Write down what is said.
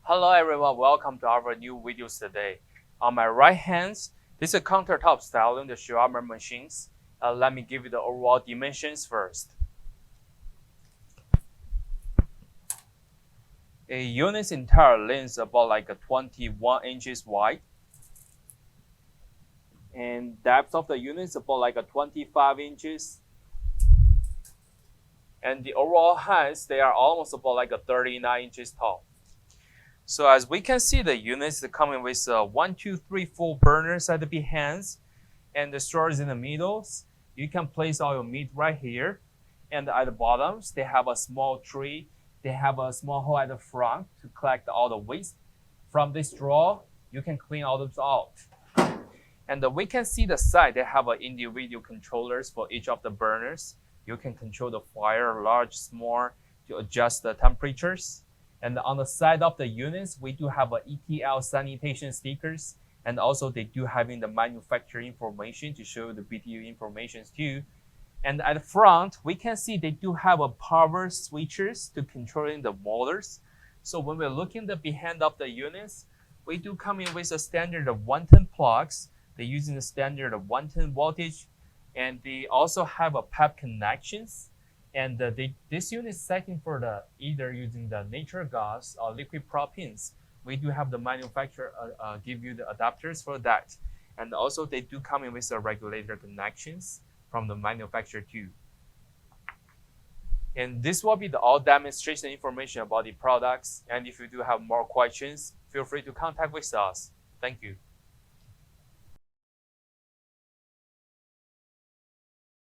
Hello everyone, welcome to our new videos today. On my right hand, this is a countertop styling the shawarma machines. Let me give you the overall dimensions first. A unit's entire length is about like a 21 inches wide. And depth of the unit is about like a 25 inches. And the overall heights, they are almost about like a 39 inches tall. So as we can see, the units are coming with 1, 2, 3, 4 burners at the behinds and the storage in the middles. You can place all your meat right here. And at the bottoms, they have a small tray. They have a small hole at the front to collect all the waste. From this drawer, you can clean all those out. And we can see the side, they have individual controllers for each of the burners. You can control the fire, large, small, to adjust the temperatures. And on the side of the units, we do have ETL sanitation stickers. And also they do having the manufacturer information to show the BTU information too. And at the front, we can see they do have power switches to controlling the motors. So when we're looking the behind of the units, we do come in with a standard of 110 plugs. They're using the standard of 110 voltage. And they also have PEP connections. And this unit is setting for either using the natural gas or liquid propanes. We do have the manufacturer give you the adapters for that. And also they do come in with the regulator connections from the manufacturer too. And this will be all demonstration information about the products. And if you do have more questions, feel free to contact with us. Thank you.